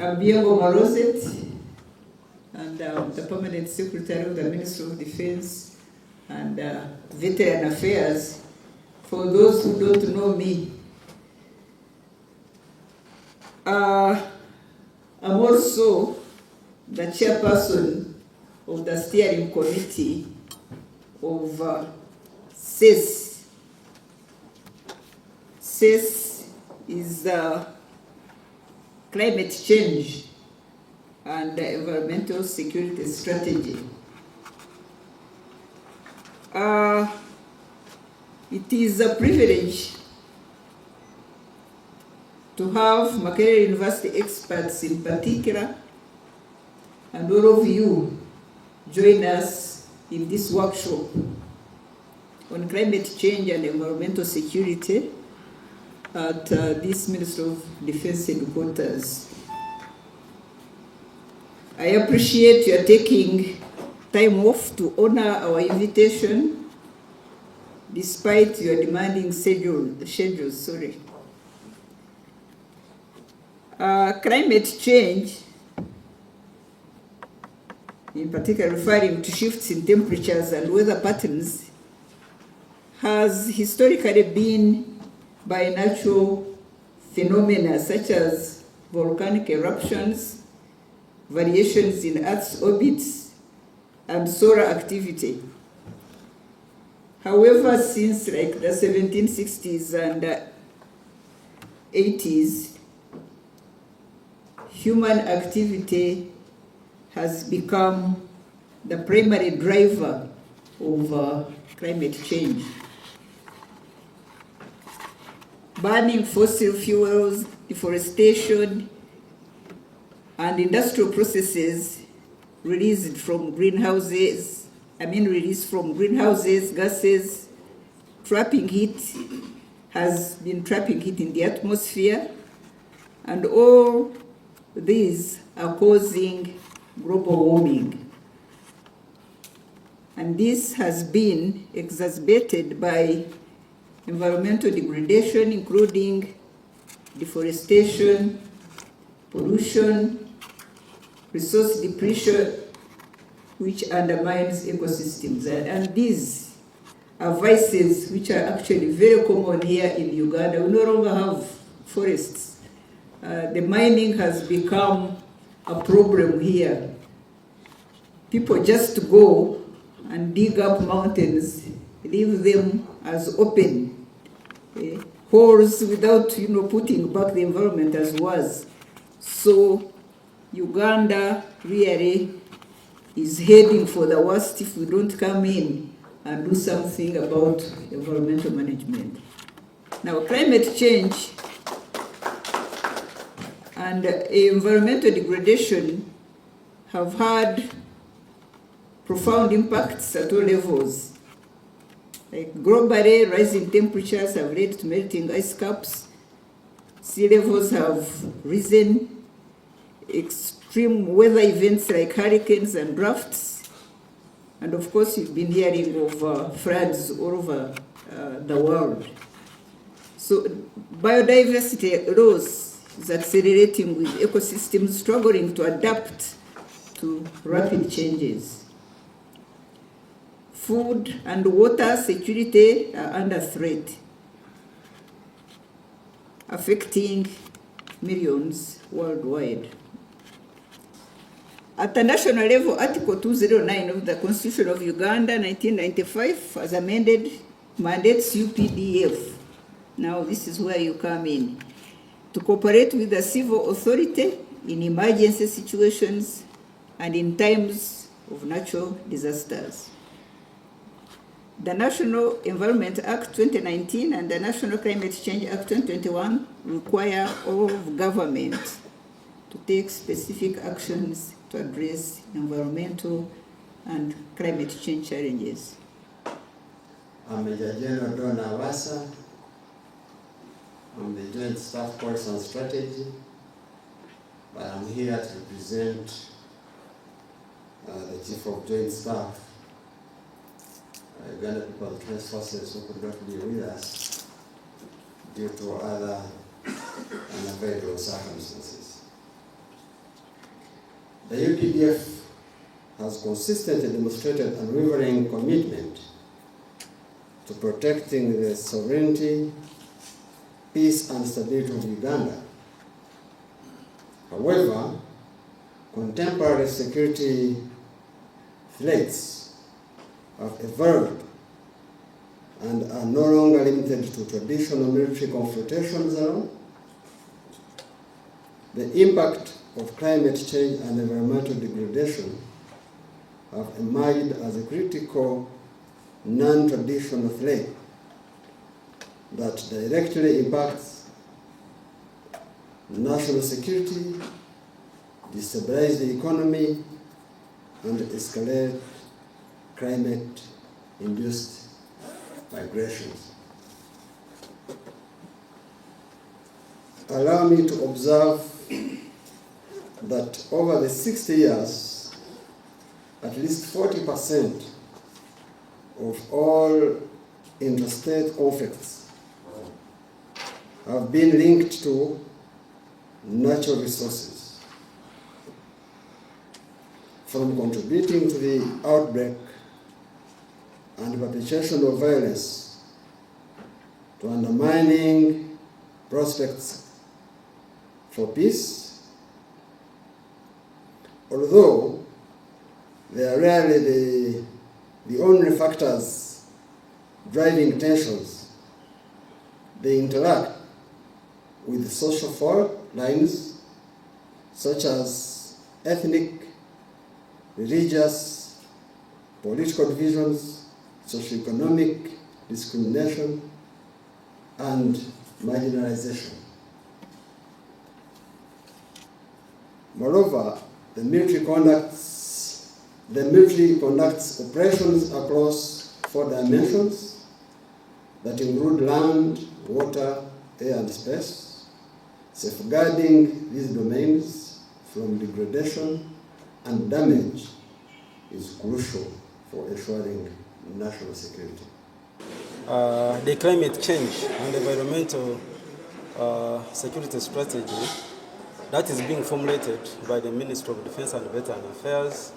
I'm Biango Marozet, and I'm the Permanent Secretary of the Ministry of Defense and Veteran Affairs. For those who don't know me, I'm also the chairperson of the steering committee of CES. CES is Climate Change and Environmental Security Strategy. It is a privilege to have Makerere University experts in particular, and all of you join us in this workshop on climate change and environmental security at this Ministry of Defense headquarters. I appreciate your taking time off to honor our invitation despite your demanding schedules. Climate change, in particular referring to shifts in temperatures and weather patterns, has historically been by natural phenomena such as volcanic eruptions, variations in Earth's orbits, and solar activity. However, since like the 1760s and 80s, human activity has become the primary driver of climate change. Burning fossil fuels, deforestation, and industrial processes released from greenhouses gases, trapping heat, has been trapping heat in the atmosphere, and all these are causing global warming. And this has been exacerbated by environmental degradation, including deforestation, pollution, resource depletion, which undermines ecosystems. And these are vices which are actually very common here in Uganda. We no longer have forests. The mining has become a problem here. People just go and dig up mountains, leave them as open holes without putting back the environment as was. So Uganda really is heading for the worst if we don't come in and do something about environmental management. Now, climate change and environmental degradation have had profound impacts at all levels. Like globally, rising temperatures have led to melting ice caps, sea levels have risen, extreme weather events like hurricanes and droughts, and of course you've been hearing of floods all over the world. So biodiversity loss is accelerating, with ecosystems struggling to adapt to rapid changes. Food and water security are under threat, affecting millions worldwide. At the national level, Article 209 of the Constitution of Uganda, 1995, as amended, mandates UPDF. Now this is where you come in, to cooperate with the civil authority in emergency situations and in times of natural disasters. The National Environment Act 2019 and the National Climate Change Act 2021 require all of government to take specific actions to address environmental and climate change challenges. I'm Major General Donna Wasa. I'm the Joint Staff Policy and Strategy, but I'm here to represent the Chief of Joint Staff, Uganda People Defense Forces, who could not be with us due to other unavailable circumstances. The UPDF has consistently demonstrated unwavering commitment to protecting the sovereignty, peace and stability of Uganda. However, contemporary security threats have evolved and are no longer limited to traditional military confrontations alone. The impact of climate change and environmental degradation have emerged as a critical, non-traditional threat that directly impacts national security, destabilize the economy, and escalate climate-induced migrations. Allow me to observe that over the 60 years, at least 40% of all interstate conflicts have been linked to natural resources, from contributing to the outbreak and perpetuation of violence to undermining prospects for peace. Although they are rarely the only factors driving tensions, they interact with social fault lines such as ethnic, religious, political divisions, socioeconomic discrimination, and marginalization. Moreover, the military conducts operations across 4 dimensions that include land, water, air, and space. Safeguarding these domains from degradation and damage is crucial for ensuring national security. The climate change and environmental security strategy that is being formulated by the Ministry of Defense and Veteran Affairs,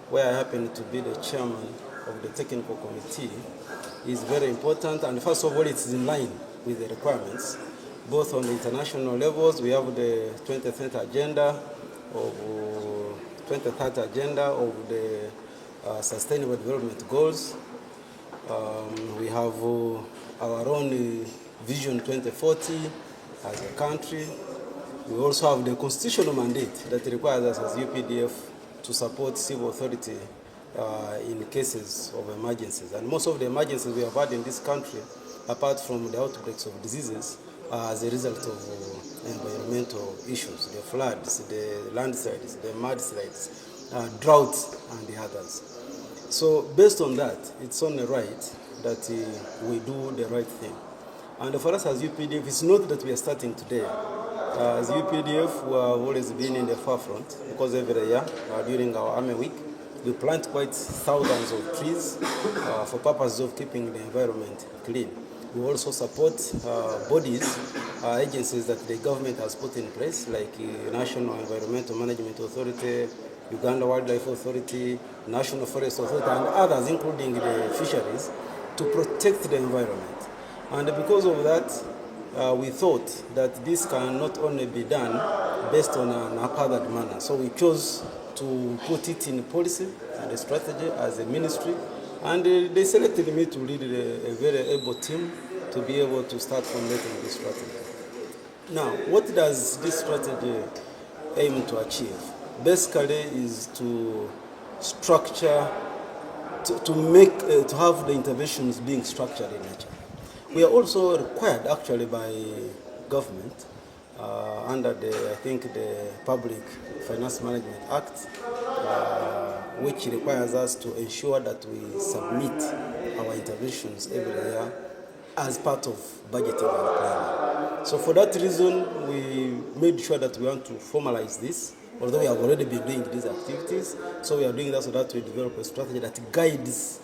where I happen to be the chairman of the technical committee, is very important. And first of all, it's in line with the requirements, both on the international levels. We have the 2030 agenda of the Sustainable Development Goals. We have our own Vision 2040 as a country. We also have the constitutional mandate that requires us as UPDF to support civil authority in cases of emergencies. And most of the emergencies we have had in this country, apart from the outbreaks of diseases, are as a result of environmental issues, the floods, the landslides, the mudslides, droughts, and the others. So based on that, it's only right that we do the right thing. And for us as UPDF, it's not that we are starting today. As UPDF, we have always been in the forefront because every year during our Army Week, we plant quite thousands of trees for purposes of keeping the environment clean. We also support bodies, agencies that the government has put in place, like National Environmental Management Authority, Uganda Wildlife Authority, National Forest Authority, and others, including the fisheries, to protect the environment. And because of that, we thought that this can not only be done based on an haphazard manner. So we chose to put it in policy and a strategy as a ministry. And they selected me to lead a very able team to be able to start formulating this strategy. Now, what does this strategy aim to achieve? Basically is to structure, to have the interventions being structured in nature. We are also required actually by government under the Public Finance Management Act, which requires us to ensure that we submit our interventions every year as part of budgeting and planning. So for that reason, we made sure that we want to formalize this, although we have already been doing these activities. So we are doing that so that we develop a strategy that guides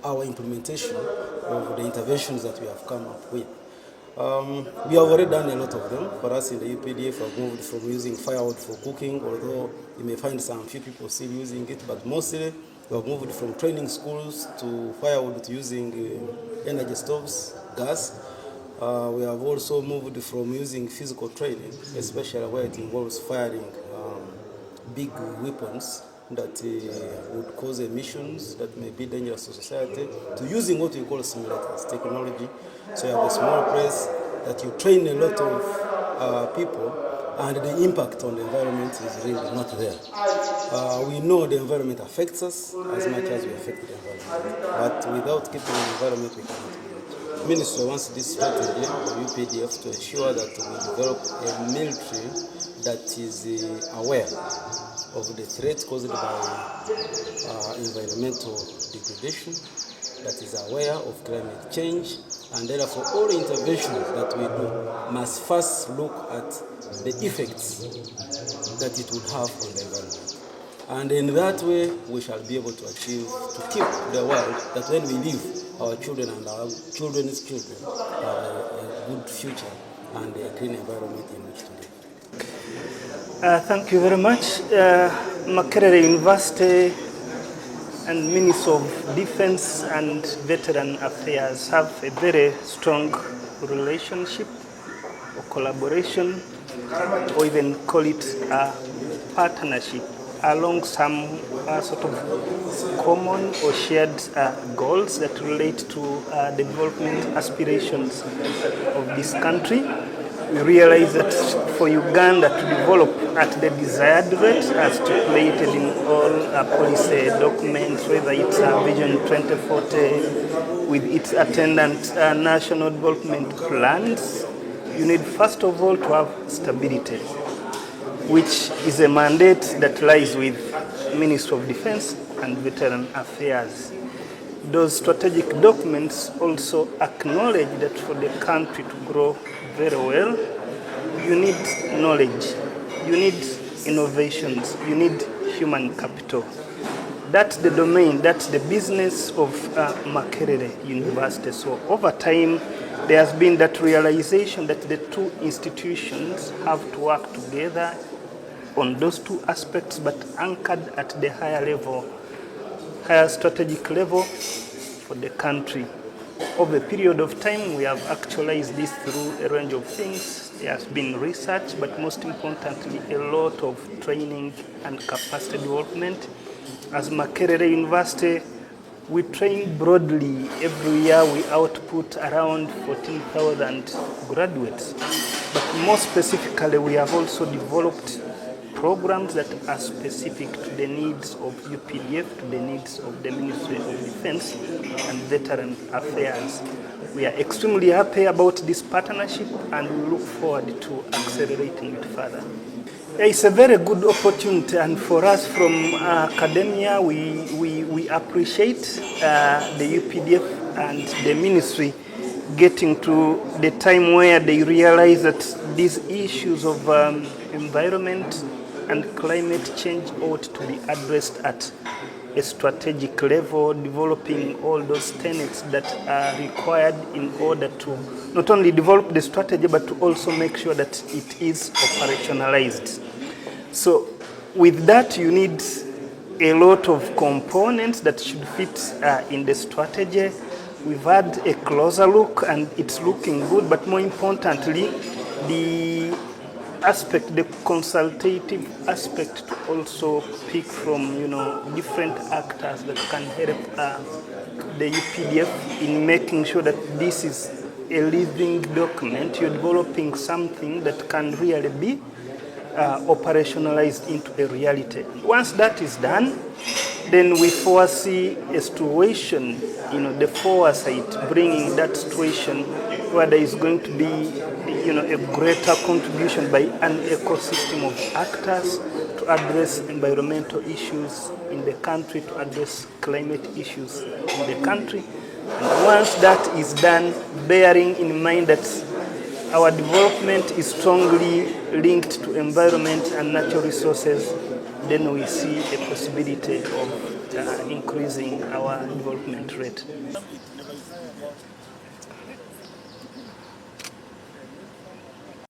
our implementation of the interventions that we have come up with. We have already done a lot of them. For us in the UPDF, we have moved from using firewood for cooking, although you may find some few people still using it, but mostly we have moved from training schools to firewood to using energy stoves, gas. We have also moved from using physical training, especially where it involves firing big weapons that would cause emissions that may be dangerous to society, to using what we call simulators technology. So you have a small place that you train a lot of people, and the impact on the environment is really not there. We know the environment affects us as much as we affect the environment, but without keeping the environment, we cannot do it. The Ministry wants this strategy, the UPDF, to ensure that we develop a military that is aware of the threats caused by environmental degradation, that is aware of climate change, and therefore all interventions that we do must first look at the effects that it would have on the environment. And in that way, we shall be able to achieve, to keep the world that when we live, our children and our children's children have a good future and a clean environment in which to live. Thank you very much. Makerere University and Ministry of Defense and Veteran Affairs have a very strong relationship or collaboration, or even call it a partnership, along some sort of common or shared goals that relate to the development aspirations of this country. We realize that for Uganda to develop at the desired rate, as stipulated in all policy documents, whether it's Vision 2040 with its attendant national development plans, you need first of all to have stability, which is a mandate that lies with Ministry of Defense and Veteran Affairs. Those strategic documents also acknowledge that for the country to grow very well, you need knowledge, you need innovations, you need human capital. That's the domain, that's the business of Makerere University. So over time, there has been that realization that the two institutions have to work together on those two aspects, but anchored at the higher level, higher strategic level for the country. Over a period of time, we have actualized this through a range of things. There has been research, but most importantly, a lot of training and capacity development. As Makerere University, we train broadly. Every year we output around 14,000 graduates. But more specifically, we have also developed programs that are specific to the needs of UPDF, to the needs of the Ministry of Defense and Veteran Affairs. We are extremely happy about this partnership and we look forward to accelerating it further. It's a very good opportunity, and for us from academia, we appreciate the UPDF and the ministry getting to the time where they realize that these issues of environment and climate change ought to be addressed at a strategic level, developing all those tenets that are required in order to not only develop the strategy, but to also make sure that it is operationalized. So with that, you need a lot of components that should fit in the strategy. We've had a closer look and it's looking good, but more importantly, the aspect, the consultative aspect, to also pick from different actors that can help the UPDF in making sure that this is a living document. You're developing something that can really be operationalized into a reality. Once that is done, then we foresee a situation, the foresight, bringing that situation where there is going to be, a greater contribution by an ecosystem of actors to address environmental issues in the country, to address climate issues in the country. And once that is done, bearing in mind that our development is strongly linked to environment and natural resources, then we see a possibility of increasing our development rate.